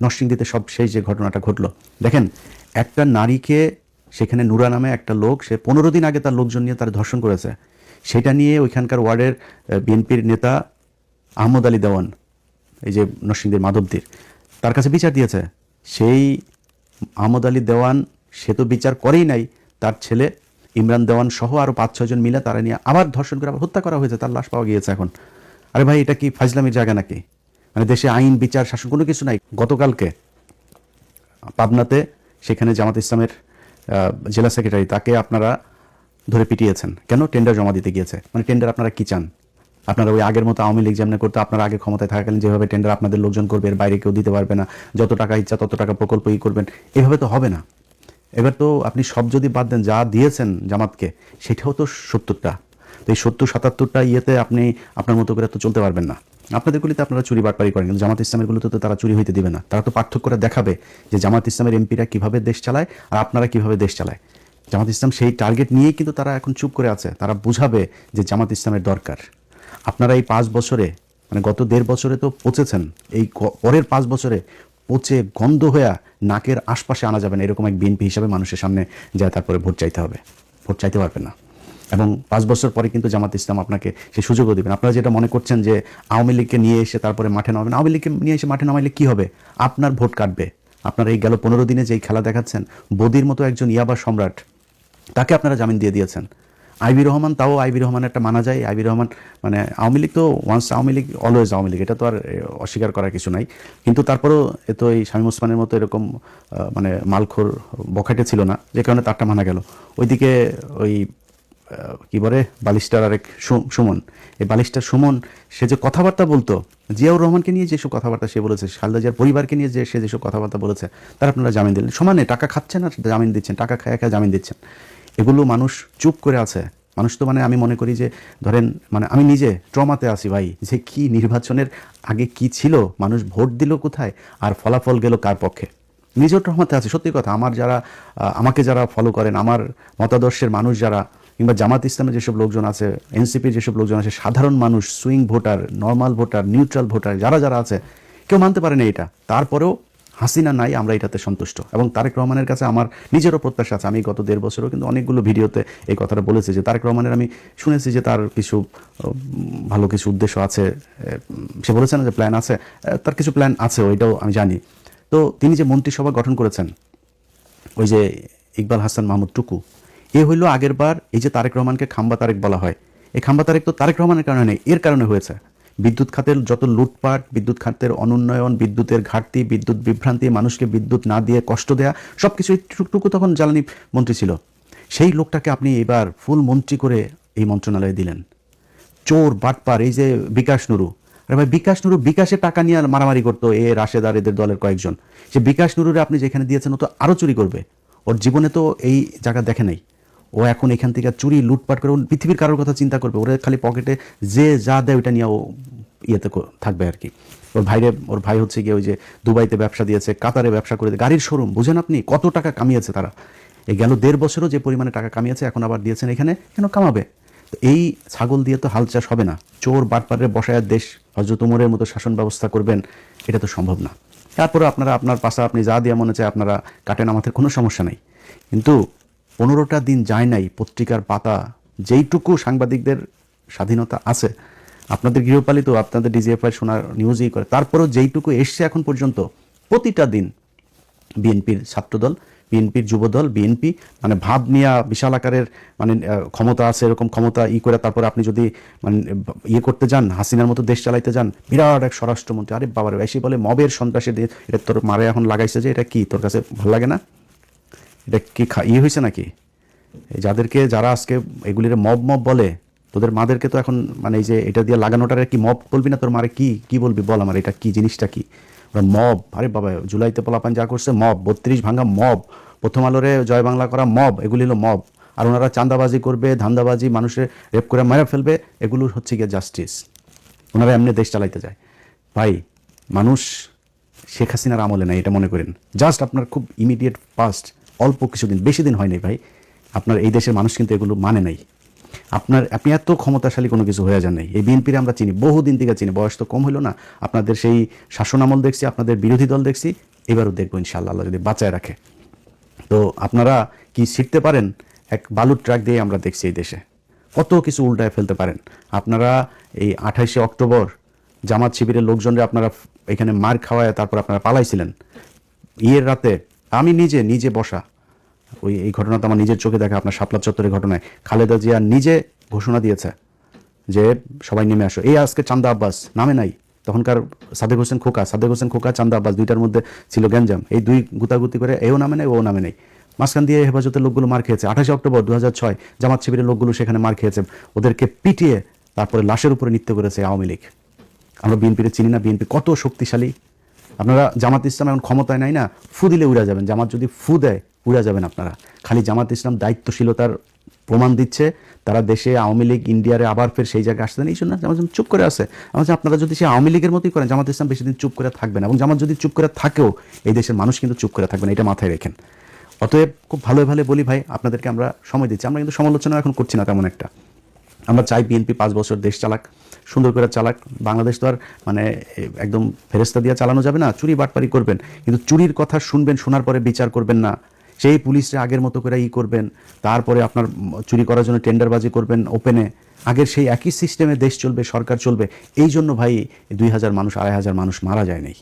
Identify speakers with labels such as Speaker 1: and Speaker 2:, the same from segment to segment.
Speaker 1: নরসিংদীতে সব শেষ যে ঘটনাটা ঘটলো, দেখেন একটা নারীকে সেখানে নুরা নামে একটা লোক, সে 15 দিন আগে তার লোকজন নিয়ে তার ধর্ষণ করেছে, সেটা নিয়ে ওইখানকার ওয়ার্ডের বিএনপির নেতা আহমদ আলী দেওয়ান, এই যে নরসিংদীর মাধবদীর, তার কাছে বিচার দিয়েছে। সেই আহমদ আলী দেওয়ান সে তো বিচার করেই নাই, তার ছেলে ইমরান দেওয়ান সহ আরও 5-6 জন মিলে তারা নিয়ে আবার ধর্ষণ করে আবার হত্যা করা হয়েছে, তার লাশ পাওয়া গিয়েছে এখন। আরে ভাই, এটা কি ফাজলামির জায়গা নাকি? মানে দেশে আইন বিচার শাসন কোনো কিছু নাই। গতকালকে পাবনাতে সেখানে জামাত ইসলামের জেলা সেক্রেটারি, তাকে আপনারা ধরে পিটিয়েছেন কেন? টেন্ডার জমা দিতে গিয়েছে। মানে টেন্ডার আপনারা কি চান? আপনারা ওই আগের মতো আওয়ামী লীগ যেমন করতে, আপনারা আগে ক্ষমতায় থাকাকালীন যেভাবে টেন্ডার আপনাদের লোকজন করবে, এর বাইরে কেউ দিতে পারবে না, যত টাকা ইচ্ছা তত টাকা প্রকল্প করবেন, এভাবে তো হবে না। এবার তো আপনি সব যদি বাদ দেন, যা দিয়েছেন জামাতকে সেটাও তো 70টা, তো এই 70-77টা ইয়েতে আপনি আপনার মতো করে তো চলতে পারবেন না। আপনাদের গুলিতে আপনারা চুরি বাটপারি করেন, কিন্তু জামাত ইসলামের গুলোতে তো তারা চুরি হইতে দিবে না। তারা তো পার্থক্য করে দেখাবে যে জামাত ইসলামের এমপিরা কিভাবে দেশ চালায় আর আপনারা কিভাবে দেশ চালায়। জামাত ইসলাম সেই টার্গেট নিয়েই কিন্তু তারা এখন চুপ করে আছে। তারা বুঝাবে যে জামাত ইসলামের দরকার। আপনারা এই 5 বছরে, মানে গত 1.5 বছরে তো পচেছেন, এই পরের 5 বছরে পচে গন্ধ হয়ে নাকের আশপাশে আনা যাবে না, এরকম এক বিএনপি হিসাবে মানুষের সামনে যায় তারপরে ভোট চাইতে হবে। ভোট চাইতে পারবে না। এবং 5 বছর পরে কিন্তু জামাত ইসলাম আপনাকে সেই সুযোগও দেবেন। আপনারা যেটা মনে করছেন যে আওয়ামী লীগকে নিয়ে এসে তারপরে মাঠে নামাবেন, আওয়ামী লীগকে নিয়ে এসে মাঠে নামাইলে কী হবে? আপনার ভোট কাটবে। আপনারা এই গেল 15 দিনে যেই খেলা দেখাচ্ছেন, বদির মতো একজন ইয়াবা সম্রাট, তাকে আপনারা জামিন দিয়ে দিয়েছেন। আইবি রহমান, তাও আইবি রহমান একটা মানা যায়। আইবি রহমান মানে আওয়ামী লীগ তো ওয়ান্স আওয়ামী লীগ অলওয়েজ আওয়ামী লীগ, এটা তো আর অস্বীকার করার কিছু নাই। কিন্তু তারপরেও এ তো এই শামীম ওসমানের মতো এরকম মানে মালখোর বখাটে ছিল না, যে কারণে তারটা মানা গেল। ওইদিকে ওই কি বলে বালিস্টার আরেক সুমন, এই বালিস্টার সুমন, সে যে কথাবার্তা বলতো জিয়াউর রহমানকে নিয়ে, যেসব কথাবার্তা সে বলেছে, খালেদা জিয়ার পরিবারকে নিয়ে যে সে যেসব কথাবার্তা বলেছে, তার আপনারা জামিন দিলেন। সমানে টাকা খাচ্ছেন আর জামিন দিচ্ছেন, টাকা খায় খায় জামিন দিচ্ছেন। এগুলো মানুষ চুপ করে আছে। মানুষ তো মানে আমি মনে করি যে ধরেন, মানে আমি নিজে ট্রমাতে আছি ভাই, যে কি নির্বাচনের আগে কি ছিল, মানুষ ভোট দিল কোথায় আর ফলাফল গেল কার পক্ষে। নিজেও ট্রমাতে আছে, সত্যি কথা। আমার যারা আমাকে যারা ফলো করেন, আমার মতাদর্শের মানুষ যারা, কিংবা জামাত ইসলামের যেসব লোকজন আছে, এনসিপির যেসব লোকজন আছে, সাধারণ মানুষ, swing voter, normal voter, neutral voter, যারা যারা আছে, কেউ মানতে পারে না এটা। তারপরেও হাসিনা নাই, আমরা এটাতে সন্তুষ্ট। এবং তারেক রহমানের কাছে আমার নিজেরও প্রত্যাশা আছে। আমি গত 1.5 বছরও কিন্তু অনেকগুলো ভিডিওতে এই কথাটা বলেছি যে তারেক রহমানের, আমি শুনেছি যে তার কিছু ভালো কিছু উদ্দেশ্য আছে। সে বলেছেন যে প্ল্যান আছে, তার কিছু প্ল্যান আছে, ওইটাও আমি জানি। তো তিনি যে মন্ত্রিসভা গঠন করেছেন, ওই যে ইকবাল হাসান মাহমুদ টুকু, এ হইল আগের বার এই যে তারেক রহমানকে খাম্বা তারেক বলা হয়, এই খাম্বা তারেক তো তারেক রহমানের কারণে নেই, এর কারণে হয়েছে। বিদ্যুৎ খাতের যত লুটপাট, বিদ্যুৎ খাতের অনুন্নয়ন, বিদ্যুতের ঘাটতি, বিদ্যুৎ বিভ্রান্তি, মানুষকে বিদ্যুৎ না দিয়ে কষ্ট দেয়া, সব কিছু টুকটুকু তখন জ্বালানি মন্ত্রী ছিল। সেই লোকটাকে আপনি এবার ফুল মন্ত্রী করে এই মন্ত্রণালয়ে দিলেন। চোর বাটপার, এই যে বিকাশ নুরু, আরে ভাই বিকাশ নুরু বিকাশে টাকা নিয়ে মারামারি করতো এ রাশেদ আর এদের দলের কয়েকজন। সে বিকাশ নুরুরে আপনি যেখানে দিয়েছেন ও তো আরও চুরি করবে। ওর জীবনে তো এই জায়গা দেখে নাই। ও এখন এখান থেকে চুরি লুটপাট করে পৃথিবীর কারোর কথা চিন্তা করবে। ওরা খালি পকেটে যে যা দেয় ওইটা নিয়ে ও ইয়েতে থাকবে আর কি। ওর ভাই হচ্ছে গিয়ে ওই যে দুবাইতে ব্যবসা দিয়েছে, কাতারে ব্যবসা করে, গাড়ির শোরুম, বুঝেন আপনি কত টাকা কামিয়েছে তারা। এই গেল 1.5 বছরও যে পরিমাণে টাকা কামিয়েছে, এখন আবার দিয়েছেন এখানে, কেন কামাবে? তো এই ছাগল দিয়ে তো হাল চাষ হবে না। চোর বাটপারের বসায় দেশ হযরত ওমরের মতো শাসন ব্যবস্থা করবেন, এটা তো সম্ভব না। তারপরে আপনারা আপনার পাশা আপনি যা দিয়ে মনে চায় আপনারা কাটেন, আমাদের কোনো সমস্যা নেই। কিন্তু 15টা দিন যায় নাই, পত্রিকার পাতা যেইটুকু সাংবাদিকদের স্বাধীনতা আছে, আপনাদের গৃহপালিত, আপনাদের ডিজিএফআই শোনার নিউজই করে, তারপরেও যেইটুকু এসছে এখন পর্যন্ত, প্রতিটা দিন বিএনপির ছাত্রদল, বিএনপির যুবদল, বিএনপি মানে ভাব নিয়ে বিশাল আকারের মানে ক্ষমতা আছে, এরকম ক্ষমতা করে তারপরে আপনি যদি মানে ইয়ে করতে যান, হাসিনার মতো দেশ চালাইতে যান, বিরাট এক স্বরাষ্ট্রমন্ত্রী, আরে বাবার বেশি বলে মবের সন্ত্রাসী, এটা তোর মারে এখন লাগাইছে, যে এটা কি তোর কাছে ভালো লাগে না? এটা কি ইয়ে হয়েছে নাকি? যাদেরকে যারা আজকে এগুলির মব মব বলে, তোদের মাদেরকে তো এখন মানে এই যে এটা দিয়ে লাগানোটারে কি মব বলবি না? তোর মারে কি কি বলবি বল আমার, এটা কি জিনিসটা কি? ওরা মব, আরে বাবা জুলাইতে পোলাপান যা করছে মব, 32 ভাঙা মব, প্রথম আলোরে জয় বাংলা করা মব, এগুলি হলো মব। আর ওনারা চাঁদাবাজি করবে, ধান্দাবাজি, মানুষের রেপ করে মারা ফেলবে, এগুলো হচ্ছে গিয়ে জাস্টিস। ওনারা এমনি দেশ চালাইতে যায়। ভাই মানুষ শেখ হাসিনার আমলে নাই, এটা মনে করেন। জাস্ট আপনার খুব ইমিডিয়েট পাস্ট, অল্প কিছুদিন, বেশি দিন হয়নি ভাই, আপনার এই দেশের মানুষ কিন্তু এগুলো মানে নাই। আপনি এত ক্ষমতাশালী কোনো কিছু হয়ে যান নাই। এই বিএনপির আমরা চিনি, বহুদিন থেকে চিনি, বয়স তো কম হলো না। আপনাদের সেই শাসন আমল দেখছি, আপনাদের বিরোধী দল দেখছি, এবারও দেখবো ইনশাআল্লাহ, আল্লাহ যদি বাঁচায় রাখে। তো আপনারা কি শিখতে পারেন? এক বালুর ট্রাক দিয়ে আমরা দেখছি এই দেশে কত কিছু উল্টায় ফেলতে পারেন আপনারা। এই 28শে অক্টোবর জামাত শিবিরের লোকজনরা আপনারা এখানে মার খাওয়ায় তারপর আপনারা পালাইছিলেন। ইয়ের রাতে আমি নিজে বসা, এই ঘটনা তো আমার নিজের চোখে দেখা, আপনার শাপলা চত্বরের ঘটনায় খালেদা জিয়া নিজে ঘোষণা দিয়েছে যে সবাই নেমে আসো। এই আজকে চান্দা আব্বাস নামে নাই, তখনকার সাদেক হোসেন খোকা চান্দা আব্বাস, দুইটার মধ্যে ছিল গ্যাঞ্জাম। এই দুই গুতাগুতি করে এও নামে নাই ও নামে নাই, মাঝখান দিয়ে হেফাজতের লোকগুলো মার খেয়েছে। 28শে অক্টোবর 2006 জামাত শিবিরের লোকগুলো সেখানে মার খেয়েছে, ওদেরকে পিটিয়ে তারপরে লাশের উপরে নৃত্য করেছে আওয়ামী লীগ। আমরা বিএনপিকে চিনি না? বিএনপি কত শক্তিশালী। আপনারা জামাত ইসলাম এখন ক্ষমতায় নাই না, ফু দিলে উড়া যাবেন। জামাত যদি ফু দেয় উড়া যাবেন আপনারা। খালি জামাত ইসলাম দায়িত্বশীলতার প্রমাণ দিচ্ছে, তারা দেশে আওয়ামী লীগ ইন্ডিয়ারে আবার ফের সেই জায়গায় আসতে নেই, এই জন্য জামাত চুপ করে আছে। আপনারা যদি সেই আওয়ামী লীগের মতোই করেন, জামাত ইসলাম বেশি দিন চুপ করে থাকবে না, এবং জামাত যদি চুপ করে থাকেও এই দেশের মানুষ কিন্তু চুপ করে থাকবে না, এটা মাথায় রেখেন। অতএব খুব ভালো বলি ভাই, আপনাদেরকে আমরা সময় দিচ্ছি, আমরা কিন্তু সমালোচনা এখন করছি না তেমন একটা। আমরা চাই বিএনপি 5 বছর দেশ চালাক, সুন্দর করে চালাক। বাংলাদেশ তো আর মানে একদম ফেরেস্তা দিয়ে চালানো যাবে না, চুরি বাটপারি করবেন, কিন্তু চুরির কথা শুনবেন, শোনার পরে বিচার করবেন না। সেই পুলিশরা আগের মতো করে করবেন, তারপরে আপনার চুরি করার জন্য টেন্ডারবাজি করবেন ওপেনে। আগের সেই একই সিস্টেমে দেশ চলবে, সরকার চলবে। এই জন্য ভাই 2000 মানুষ 2500 মানুষ মারা যায় নাই।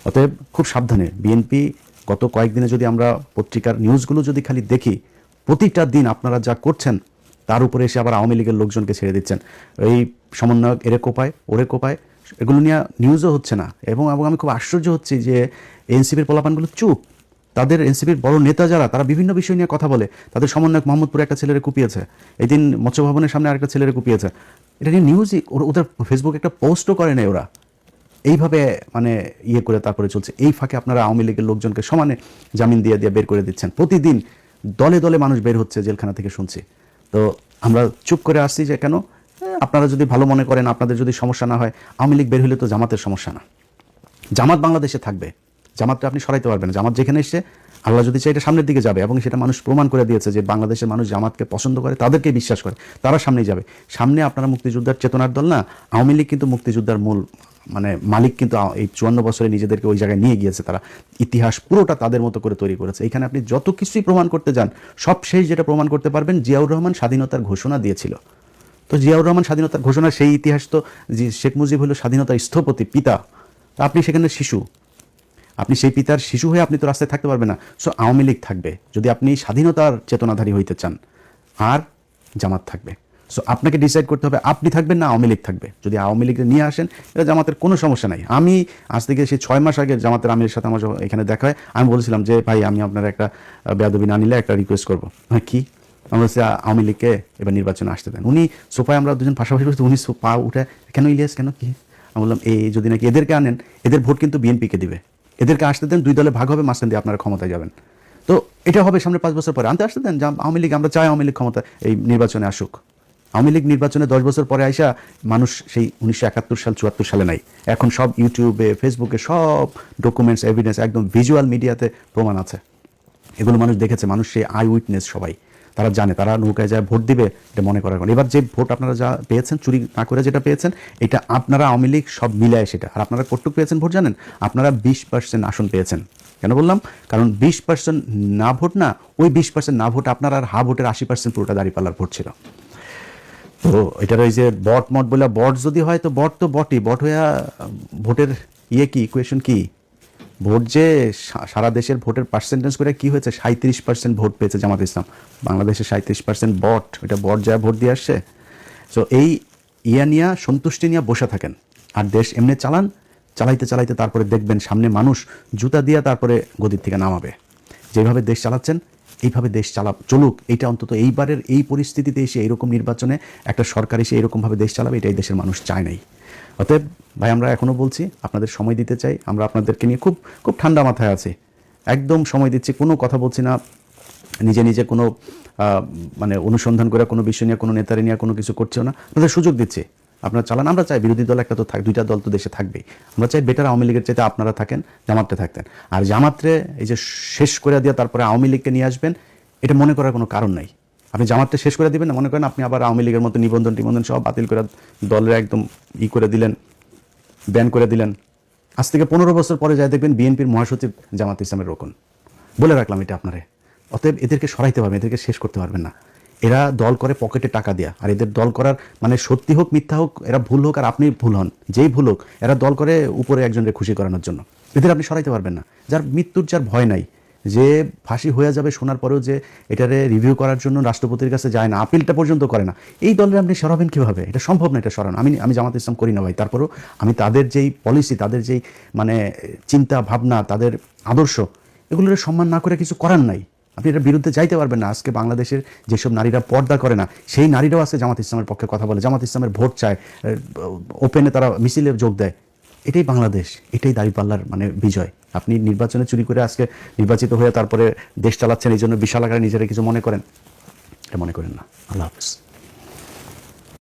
Speaker 1: অতএব খুব সাবধানে বিএনপি। গত কয়েকদিনে যদি আমরা পত্রিকার নিউজগুলো যদি খালি দেখি, প্রতিটা দিন আপনারা যা করছেন তার উপরে এসে আবার আওয়ামী লীগের লোকজনকে ছেড়ে দিচ্ছেন। এই সমন্বয়ক এরে কোপায় ওরে কোপায়, এগুলো নিয়ে নিউজও হচ্ছে না। এবং আমি খুব আশ্চর্য হচ্ছি যে এনসিপির পোলাপানগুলো চুপ। তাদের এনসিপির বড় নেতা যারা, তারা বিভিন্ন বিষয় নিয়ে কথা বলে। তাদের সমন্বয়ক মোহাম্মদপুরে একটা ছেলেরে কুপিয়েছে, এই দিন মৎস্য ভবনের সামনে আরেকটা ছেলেরে কুপিয়েছে। এটা নিয়ে নিউজই, ওদের ফেসবুকে একটা পোস্টও করে নেই ওরা। এইভাবে মানে করে তারপরে চলছে। এই ফাঁকে আপনারা আওয়ামী লীগের লোকজনকে সমানে জামিন দিয়ে বের করে দিচ্ছেন। প্রতিদিন দলে দলে মানুষ বের হচ্ছে জেলখানা থেকে, শুনছি। তো আমরা চুপ করে আসছি যে কেন? আপনারা যদি ভালো মনে করেন, আপনাদের যদি সমস্যা না হয়, আওয়ামী লীগ বের হলে তো জামাতের সমস্যা না। জামাত বাংলাদেশে থাকবে, জামাতটা আপনি সরাইতে পারবেন না। জামাত যেখানে এসে আল্লাহ যদি চাই এটা সামনের দিকে যাবে, এবং সেটা মানুষ প্রমাণ করে দিয়েছে যে বাংলাদেশের মানুষ জামাতকে পছন্দ করে, তাদেরকে বিশ্বাস করে, তারা সামনেই যাবে। সামনে আপনারা মুক্তিযোদ্ধার চেতনার দল না, আওয়ামী লীগ কিন্তু মুক্তিযোদ্ধার মূল মানে মালিক, কিন্তু এই 54 বছরে নিজেদেরকে ওই জায়গায় নিয়ে গিয়েছে তারা। ইতিহাস পুরোটা তাদের মতো করে তৈরি করেছে। এখানে আপনি যত কিছুই প্রমাণ করতে যান, সব শেষ যেটা প্রমাণ করতে পারবেন, জিয়াউর রহমান স্বাধীনতার ঘোষণা দিয়েছিল। তো জিয়াউর রহমান স্বাধীনতার ঘোষণা, সেই ইতিহাস তো শেখ মুজিব হলো স্বাধীনতার স্থপতি, পিতা। তা আপনি সেখানে শিশু, আপনি সেই পিতার শিশু হয়ে আপনি তো রাস্তায় থাকতে পারবেন না। সো আওয়ামী লীগ থাকবে যদি আপনি স্বাধীনতার চেতনাধারী হইতে চান, আর জামাত থাকবে। সো আপনাকে ডিসাইড করতে হবে আপনি থাকবেন না আওয়ামী লীগ থাকবে। যদি আওয়ামী লীগ নিয়ে আসেন, এটা জামাতের কোনো সমস্যা নাই। আমি আজ থেকে সেই 6 মাস আগে জামাতের আমিরের সাথে আমার এখানে দেখা হয়, আমি বলেছিলাম যে ভাই, আমি আপনার একটা বেয়াদবি না নিলে একটা রিকোয়েস্ট করবো। হ্যাঁ, কি? আমরা হচ্ছে আওয়ামী লীগকে এবার নির্বাচনে আসতে দেন। উনি সোফায়, আমরা দুজন পাশাপাশি বসে, উনি পা উঠে, কেন ইলিয়াস, কেন কি? আমি বললাম এই যদি নাকি এদেরকে আনেন, এদের ভোট কিন্তু বিএনপিকে দিবে, এদেরকে আসতে দেন, 2 দলে ভাগ হবে, মাঝখান দিয়ে আপনারা ক্ষমতায় যাবেন। তো এটা হবে সামনে 5 বছর পরে, আনতে আসতে দেন আওয়ামী লীগ। আমরা চাই আওয়ামী লীগ ক্ষমতা এই নির্বাচনে আসুক। আওয়ামী লীগ নির্বাচনে 10 বছর পরে আইসা মানুষ সেই 1971 সাল 74 সালে নাই, এখন সব ইউটিউবে, ফেসবুকে সব ডকুমেন্টস, এভিডেন্স, একদম ভিজুয়াল মিডিয়াতে প্রমাণ আছে। এগুলো মানুষ দেখেছে, মানুষ সেই আই উইটনেস, সবাই তারা জানে, তারা নৌকায় যায় ভোট দিবে, এটা মনে করার কারণ। এবার যে ভোট আপনারা যা পেয়েছেন, চুরি না করে যেটা পেয়েছেন, এটা আপনারা আওয়ামী লীগ সব মিলায় সেটা। আর আপনারা কতটুকু পেয়েছেন ভোট জানেন? আপনারা 20% আসন পেয়েছেন। কেন বললাম? কারণ 20% না ভোট না, ওই 20% না ভোট আপনার আর হা ভোটের 80% পুরোটা দাঁড়িপাল্লার ভোট ছিল। তো এটার ওই যে বট মট বলে, বট যদি হয় তো বট তো বটই, বট হইয়া ভোটের কি ইকুয়েশন কি? ভোট যে সারা দেশের ভোটের পার্সেন্টেজ করে কি হয়েছে, 37% ভোট পেয়েছে জামাত ইসলাম। বাংলাদেশে 37% বট, এটা বট যা ভোট দিয়ে আসছে। সো এই নিয়ে সন্তুষ্টি নিয়ে বসে থাকেন, আর দেশ এমনি চালাইতে তারপরে দেখবেন সামনে মানুষ জুতা দিয়ে তারপরে গদির থেকে নামাবে। যেভাবে দেশ চালাচ্ছেন এইভাবে দেশ চলুক। এইটা অন্তত এইবারের এই পরিস্থিতিতে এসে, এইরকম নির্বাচনে একটা সরকার এসে এরকমভাবে দেশ চালাবে, এটাই দেশের মানুষ চায় নাই। অতএব ভাই, আমরা এখনও বলছি, আপনাদের সময় দিতে চাই। আমরা আপনাদেরকে নিয়ে খুব খুব ঠান্ডা মাথায় আছি, একদম সময় দিচ্ছি, কোনো কথা বলছি না, নিজে কোনো মানে অনুসন্ধান করে কোনো বিষয় নিয়ে, কোনো নেতারে নিয়ে কোনো কিছু করছেও না। আপনাদের সুযোগ দিচ্ছি, আপনারা চালান। আমরা চাই বিরোধী দল একটা তো 2টা দল তো দেশে থাকবেই। আমরা চাই বেটার আওয়ামী লীগের চাইতে আপনারা থাকেন, জামাতে থাকতেন। আর জামাতরে এই যে শেষ করে দিয়ে তারপরে আওয়ামী লীগকে নিয়ে আসবেন, এটা মনে করার কোনো কারণ নাই। আপনি জামাতটা শেষ করে দিবেন না, মনে করেন আপনি আবার আওয়ামী লীগের মতো নিবন্ধন সব বাতিল করে দলের একদম করে দিলেন, ব্যান করে দিলেন। আজ থেকে 15 বছর পরে যায় দেখবেন বিএনপির মহাসচিব জামাত ইসলামের রোকন। বলে রাখলাম এটা আপনারে। অতএব এদেরকে সরাইতে পারবেন, এদেরকে শেষ করতে পারবেন না। এরা দল করে পকেটে টাকা দেয়া, আর এদের দল করার মানে সত্যি হোক মিথ্যা হোক, এরা ভুল হোক আর আপনি ভুল হন, যেই ভুল হোক, এরা দল করে উপরে একজনকে খুশি করানোর জন্য। এদের আপনি সরাইতে পারবেন না। যার মৃত্যুর যার ভয় নাই, যে ফাঁসি হয়ে যাবে শোনার পরেও যে এটারে রিভিউ করার জন্য রাষ্ট্রপতির কাছে যায় না, আপিলটা পর্যন্ত করে না, এই দলের আপনি সরাবেন কীভাবে? এটা সম্ভব না, এটা সরানো। আমি জামাত ইসলাম করি না ভাই, তারপরেও আমি তাদের যেই পলিসি, তাদের যেই মানে চিন্তা ভাবনা, তাদের আদর্শ, এগুলোর সম্মান না করে কিছু করার নাই। আপনি এটার বিরুদ্ধে যাইতে পারবেন না। আজকে বাংলাদেশের যেসব নারীরা পর্দা করে না, সেই নারীরাও আজকে জামাত ইসলামের পক্ষে কথা বলে, জামাত ইসলামের ভোট চায়, ওপেনে তারা মিছিলে যোগ দেয়। এটাই বাংলাদেশ, এটাই দাঁড়িপাল্লার মানে বিজয়। আপনি নির্বাচনে চুরি করে আজকে নির্বাচিত হয়ে তারপরে দেশ চালাচ্ছেন, এই জন্য বিশাল আকারে নিজেরা কিছু মনে করেন, এটা মনে করেন না। আল্লাহ হাফেজ।